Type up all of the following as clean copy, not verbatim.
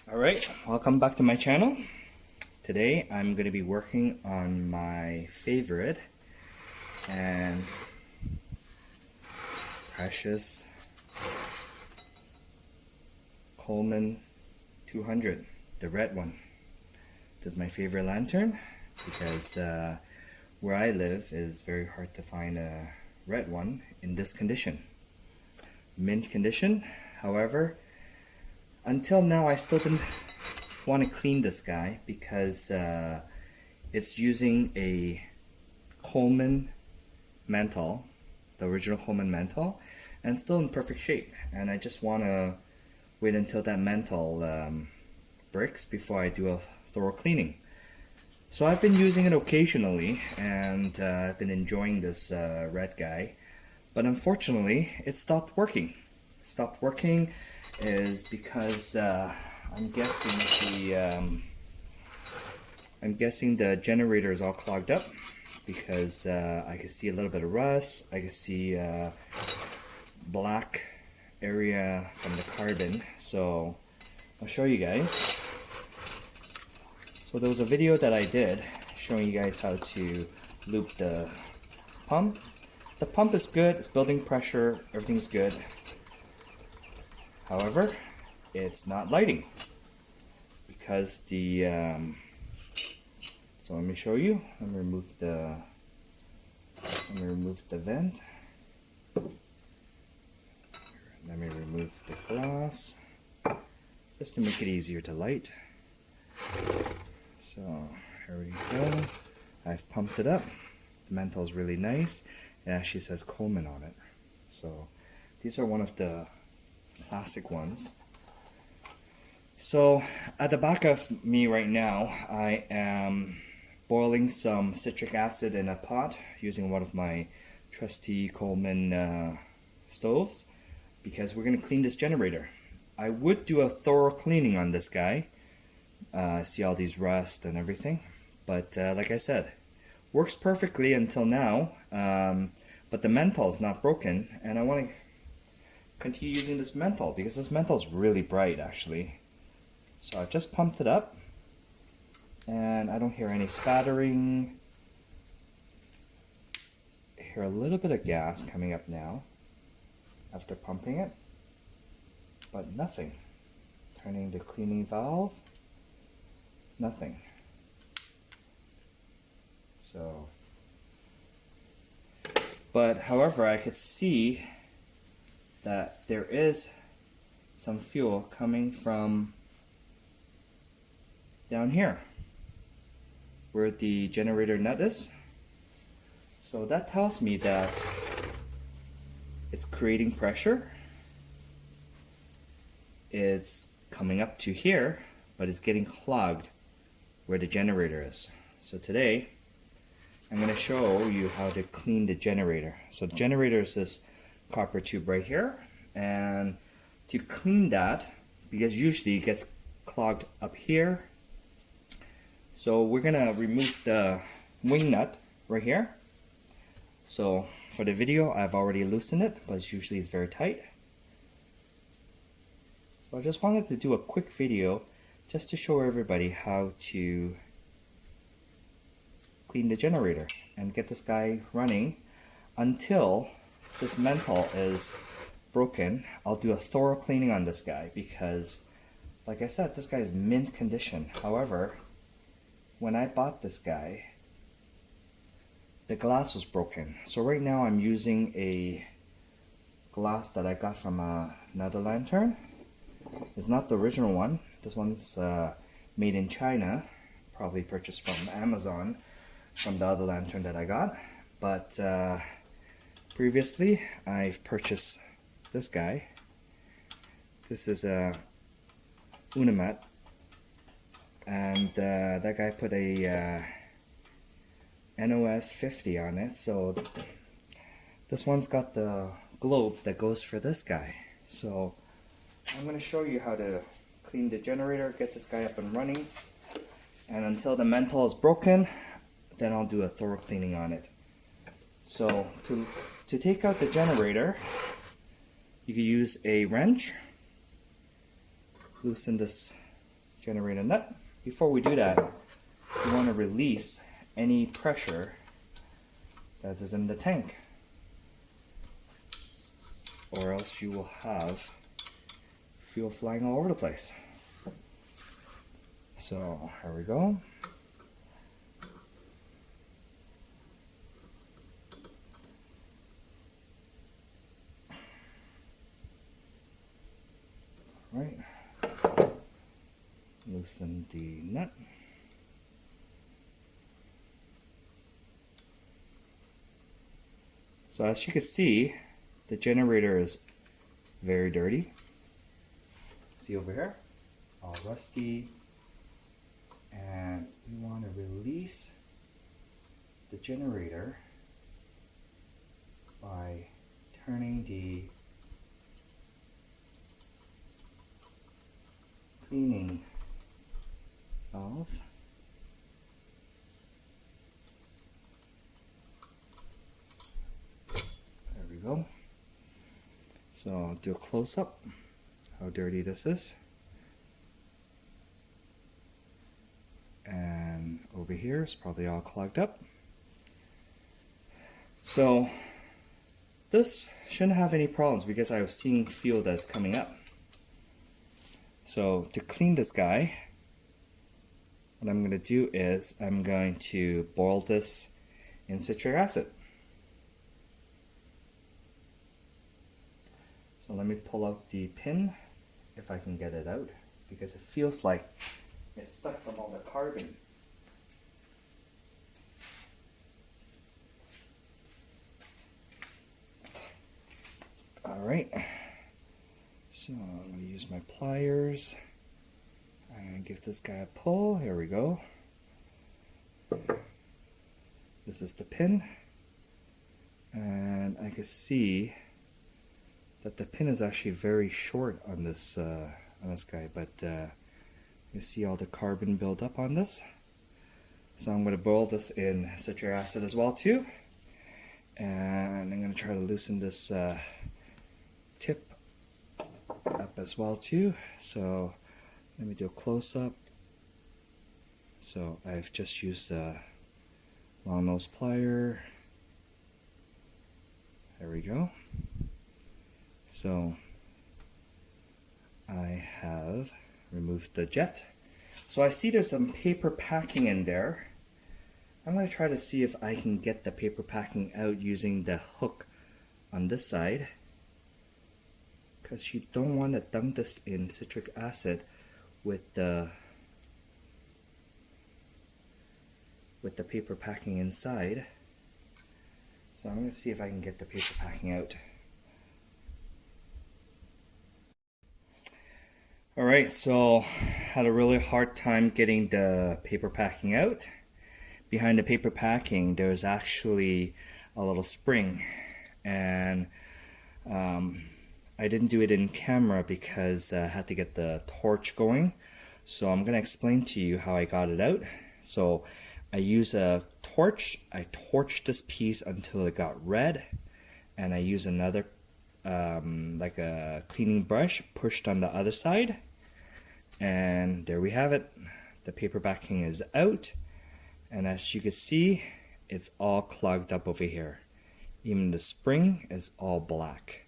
Alright, welcome back to my channel. Today I'm going to be working on my favorite and precious Coleman 200, the red one. This is my favorite lantern because where I live is very hard to find a red one in this condition. Mint condition, however. Until now, I still didn't want to clean this guy because it's using a Coleman mantle, the original Coleman mantle, and still in perfect shape. And I just want to wait until that mantle breaks before I do a thorough cleaning. So I've been using it occasionally, and I've been enjoying this red guy. But unfortunately, it stopped working. Stopped working is because I'm guessing the generator is all clogged up because I can see a little bit of rust. I can see black area from the carbon. So I'll show you guys. So there was a video that I did showing you guys how to loop the pump. The pump is good, it's building pressure, everything's good. However, it's not lighting because the so let me show you. Let me remove the vent. Let me remove the glass just to make it easier to light. So here we go. I've pumped it up. The mantle is really nice. It actually says Coleman on it. So these are one of the classic ones. So at the back of me right now, I am boiling some citric acid in a pot using one of my trusty Coleman stoves because we're going to clean this generator. I would do a thorough cleaning on this guy. See all these rust and everything, but like I said, works perfectly until now, but the mantle is not broken, and I want to continue using this mantle because this mantle is really bright actually. So I just pumped it up and I don't hear any spattering. I hear a little bit of gas coming up now after pumping it, but nothing. Turning the cleaning valve, nothing. So, but however, I could see that there is some fuel coming from down here where the generator nut is. So that tells me that it's creating pressure. It's coming up to here, but it's getting clogged where the generator is. So today I'm going to show you how to clean the generator. So the generator is this copper tube right here, and to clean that, because usually it gets clogged up here, so we're gonna remove the wing nut right here. So for the video I've already loosened it, but usually it's very tight. So I just wanted to do a quick video just to show everybody how to clean the generator and get this guy running until this mantle is broken. I'll do a thorough cleaning on this guy because, like I said, this guy is mint condition. However, when I bought this guy, the glass was broken. So right now I'm using a glass that I got from another lantern. It's not the original one. This one's made in China, probably purchased from Amazon from the other lantern that I got. But previously, I've purchased this guy. This is a Unimat, and that guy put a NOS 50 on it. So this one's got the globe that goes for this guy. So I'm going to show you how to clean the generator, get this guy up and running, and until the mantle is broken, then I'll do a thorough cleaning on it. So to take out the generator, you can use a wrench, loosen this generator nut. Before we do that, you want to release any pressure that is in the tank, or else you will have fuel flying all over the place. So here we go. Right, loosen the nut. So as you can see, the generator is very dirty. See over here? All rusty. And we want to release the generator by turning the cleaning valve. There we go. So I'll do a close-up how dirty this is. And over here it's probably all clogged up. So this shouldn't have any problems because I was seeing fuel that's coming up. So to clean this guy, what I'm going to do is I'm going to boil this in citric acid. So let me pull out the pin if I can get it out, because it feels like it's stuck from all the carbon. Alright, so I'm going to use my pliers and give this guy a pull. Here we go. This is the pin, and I can see that the pin is actually very short on this guy, but you see all the carbon build up on this. So I'm going to boil this in citric acid as well too, and I'm going to try to loosen this tip up as well too. So let me do a close-up. So I've just used a long nose plier. There we go. So I have removed the jet. So I see there's some paper packing in there. I'm going to try to see if I can get the paper packing out using the hook on this side, because you don't want to dunk this in citric acid with the paper packing inside. So I'm going to see if I can get the paper packing out. Alright, so had a really hard time getting the paper packing out. Behind the paper packing there's actually a little spring, and I didn't do it in camera because I had to get the torch going. So I'm going to explain to you how I got it out. So I use a torch, I torched this piece until it got red, and I use another like a cleaning brush, pushed on the other side, and there we have it. The paper backing is out, and as you can see, it's all clogged up over here. Even the spring is all black.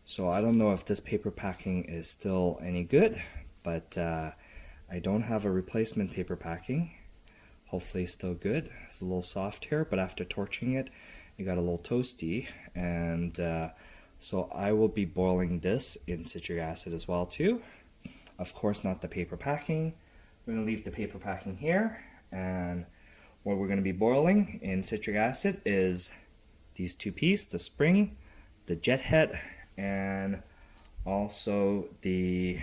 So I don't know if this paper packing is still any good, but I don't have a replacement paper packing. Hopefully it's still good. It's a little soft here, but after torching it, it got a little toasty, and so I will be boiling this in citric acid as well too. Of course, not the paper packing. We're going to leave the paper packing here, and what we're going to be boiling in citric acid is these two pieces, the spring, the jet head, and also the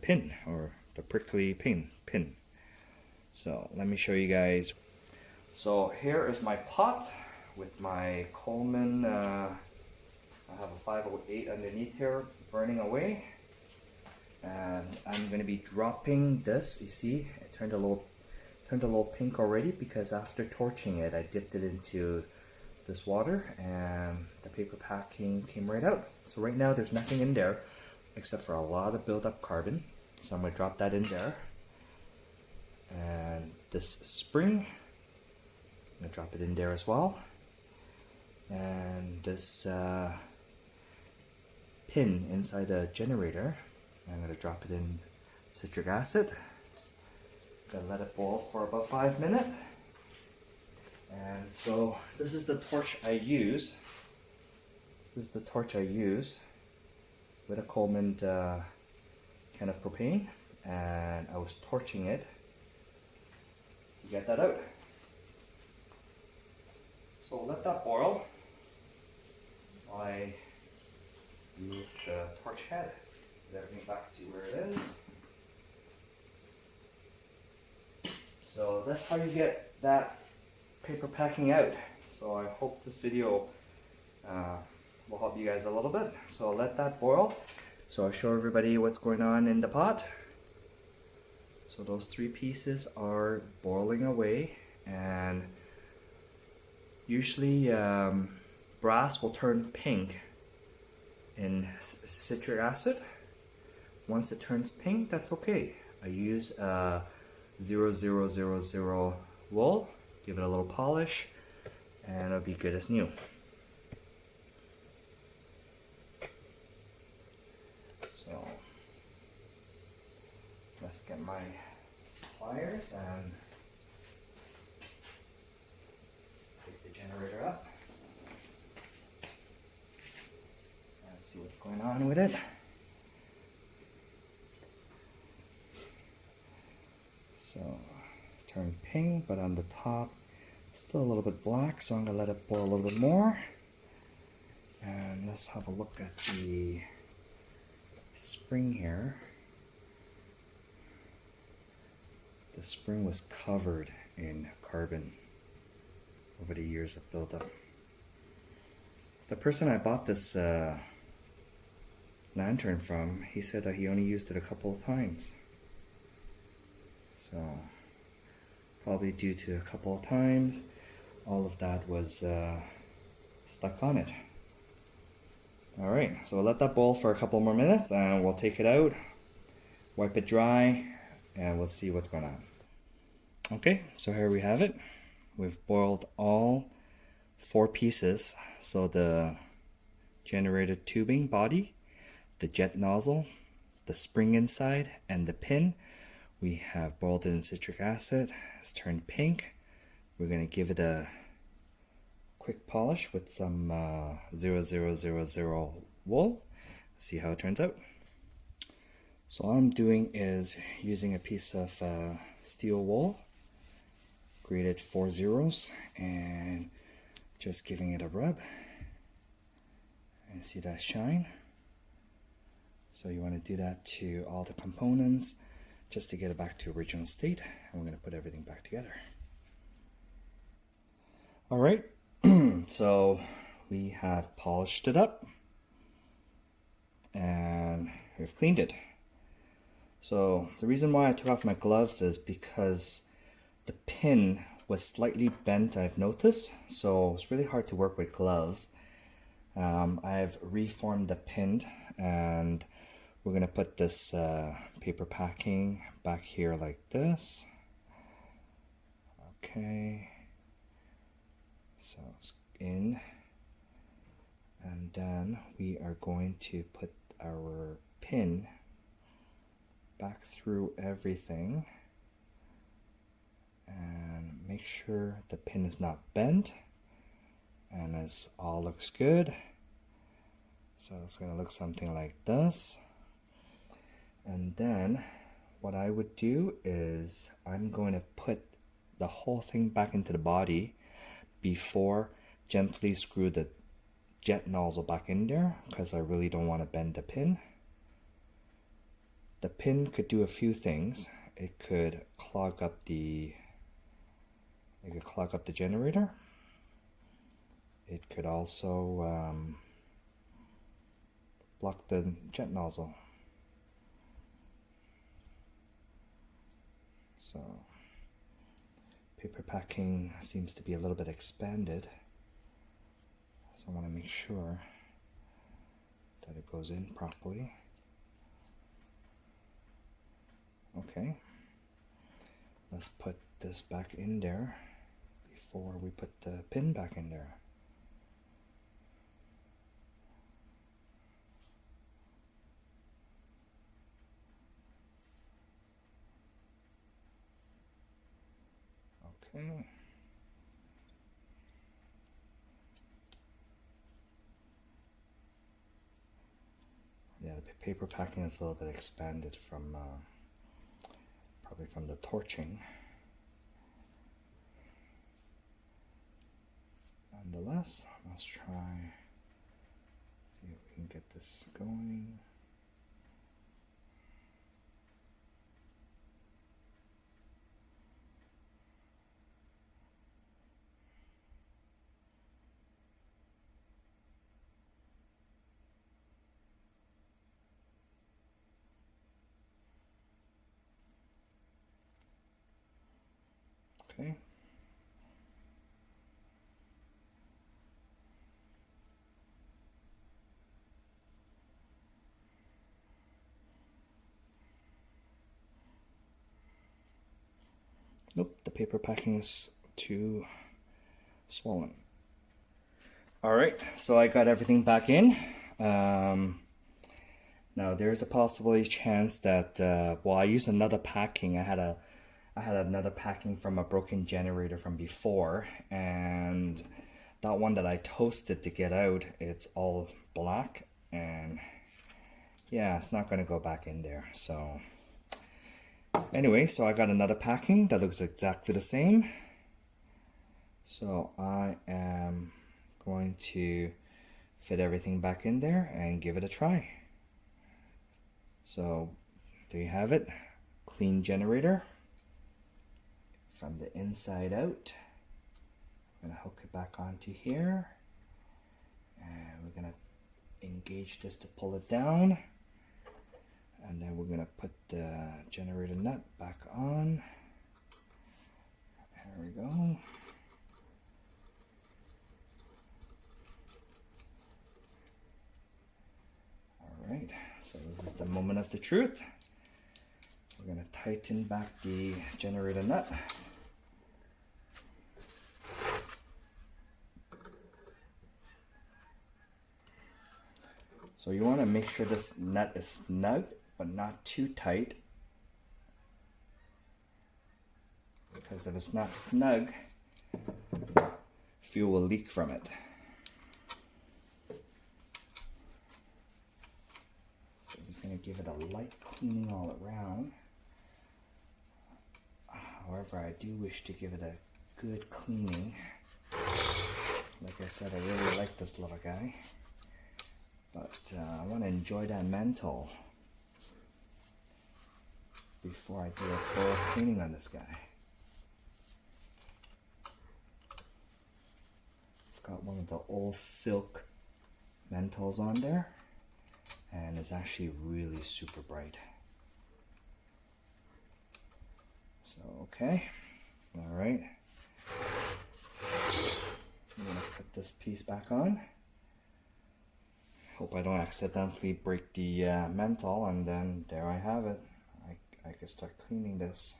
pin, or the prickly pin. So let me show you guys. So here is my pot with my Coleman. I have a 508 underneath here burning away, and I'm going to be dropping this. You see, it turned a little pink already because after torching it, I dipped it into this water, and the paper packing came right out. So right now there's nothing in there, except for a lot of build-up carbon. So I'm going to drop that in there. And this spring, I'm going to drop it in there as well. And this pin inside the generator, I'm going to drop it in citric acid. Gonna let it boil for about 5 minutes. And so this is the torch I use. This is the torch I use with a Coleman can of propane, and I was torching it to get that out. So let that boil. I move the torch head, get everything back to where it is. So that's how you get that paper packing out. So I hope this video will help you guys a little bit. So I'll let that boil. So I'll show everybody what's going on in the pot. So those 3 pieces are boiling away, and usually brass will turn pink in citric acid. Once it turns pink, that's okay. I use 0000 wool, give it a little polish, and it'll be good as new. So let's get my pliers and pick the generator up and see what's going on with it. So turn pink, but on the top still a little bit black, so I'm gonna let it boil a little bit more. And let's have a look at the spring here. The spring was covered in carbon over the years of buildup. The person I bought this lantern from, he said that he only used it a couple of times. So probably due to a couple of times, all of that was stuck on it. Alright, so we'll let that boil for a couple more minutes and we'll take it out, wipe it dry, and we'll see what's going on. Okay, so here we have it. We've boiled all 4 pieces. So the generator tubing body, the jet nozzle, the spring inside, and the pin. We have boiled it in citric acid. It's turned pink. We're going to give it a quick polish with some 0000 wool. See how it turns out. So all I'm doing is using a piece of steel wool, graded 4 zeros, and just giving it a rub. And see that shine? So you want to do that to all the components, just to get it back to original state, and we're going to put everything back together. Alright, so we have polished it up and we've cleaned it. So the reason why I took off my gloves is because the pin was slightly bent, I've noticed, so it's really hard to work with gloves. I've reformed the pin, and we're going to put this paper packing back here like this. Okay, so it's in, and then we are going to put our pin back through everything and make sure the pin is not bent, and it all looks good. So it's going to look something like this. And then what I would do is I'm going to put the whole thing back into the body before gently screw the jet nozzle back in there, because I really don't want to bend the pin. The pin could do a few things. It could clog up the generator. It could also block the jet nozzle. So paper packing seems to be a little bit expanded, so I want to make sure that it goes in properly. Okay. Let's put this back in there before we put the pin back in there. Okay. Yeah, the paper packing is a little bit expanded from probably from the torching. Nonetheless, let's try, see if we can get this going. Okay. Nope, the paper packing is too swollen. All right, so I got everything back in. Now there's a possibility chance that well, I used another packing. I had another packing from a broken generator from before, and that one that I toasted to get out, it's all black, and yeah, it's not going to go back in there. So anyway, so I got another packing that looks exactly the same. So I am going to fit everything back in there and give it a try. So there you have it, clean generator from the inside out. I'm gonna hook it back onto here, and we're gonna engage this to pull it down, and then we're gonna put the generator nut back on. There we go. Alright, so this is the moment of the truth. We're going to tighten back the generator nut. So you want to make sure this nut is snug, but not too tight. Because if it's not snug, fuel will leak from it. So I'm just going to give it a light cleaning all around. However, I do wish to give it a good cleaning. Like I said, I really like this little guy. But I want to enjoy that mantle before I do a thorough cleaning on this guy. It's got one of the old silk mantles on there, and it's actually really super bright. So, okay, all right. I'm gonna put this piece back on. Hope I don't accidentally break the mantle, and then there I have it. I can start cleaning this.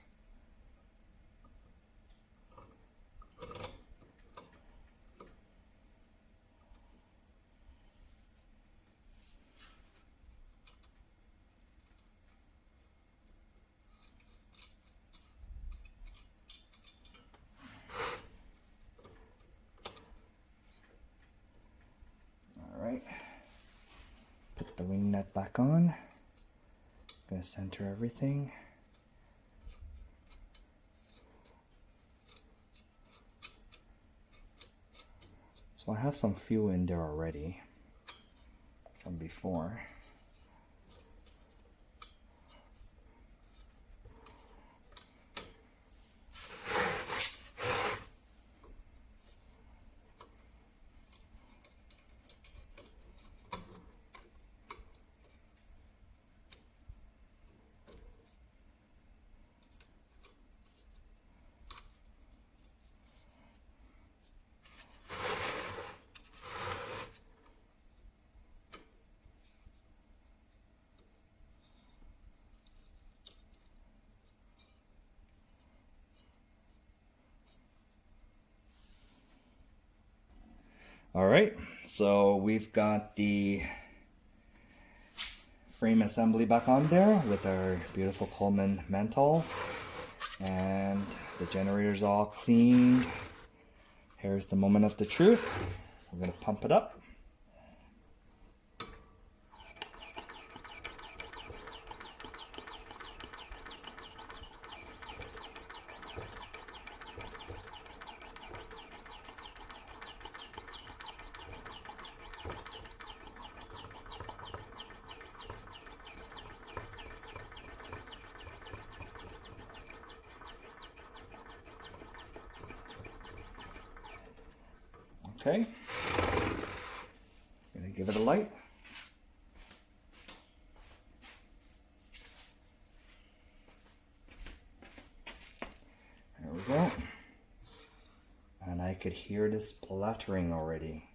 All right. Put the wing nut back on. Gonna center everything. So I have some fuel in there already from before. All right, so we've got the frame assembly back on there with our beautiful Coleman mantle, and the generator's all cleaned. Here's the moment of the truth. We're gonna pump it up. Okay, gonna give it a light. There we go. And I could hear this splattering already.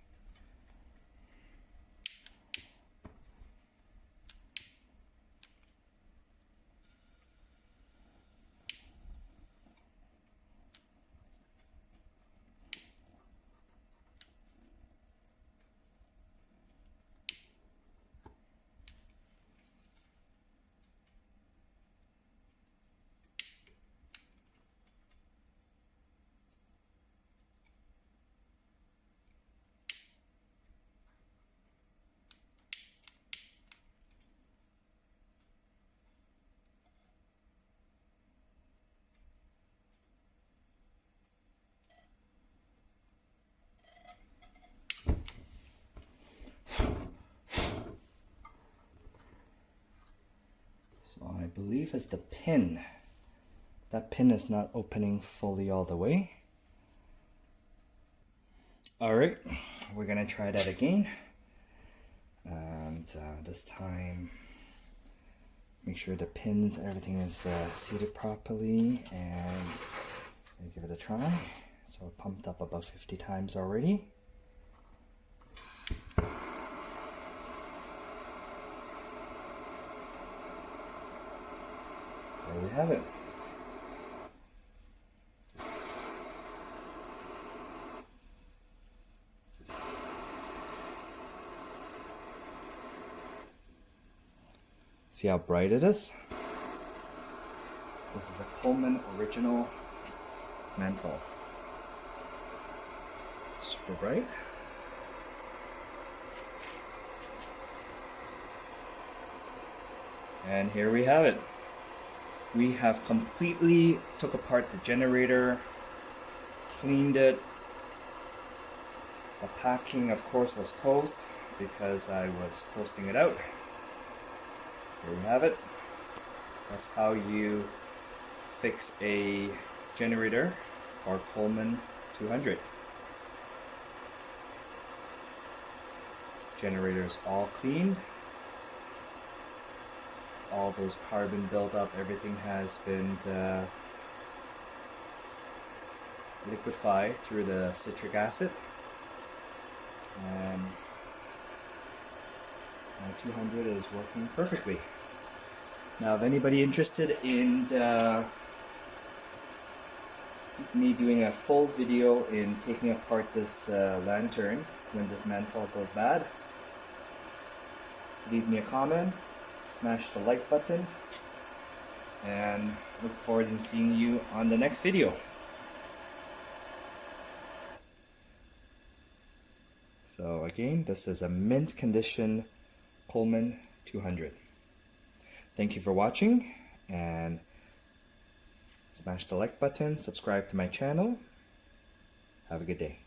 So I believe it's the pin. That pin is not opening fully all the way. All right, we're gonna try that again. And this time, make sure the pins, everything is seated properly, and give it a try. So it pumped up about 50 times already. There we have it. See how bright it is? This is a Coleman original mantle. Super bright. And here we have it. We have completely took apart the generator, cleaned it. The packing, of course, was toast because I was toasting it out. There we have it. That's how you fix a generator for Coleman 200. Generator's all cleaned. All those carbon buildup, everything has been liquefied through the citric acid. And my 200 is working perfectly. Now, if anybody interested in me doing a full video in taking apart this lantern when this mantle goes bad, leave me a comment, smash the like button, and look forward to seeing you on the next video. So again, this is a mint condition Coleman 200. Thank you for watching, and smash the like button, subscribe to my channel. Have a good day.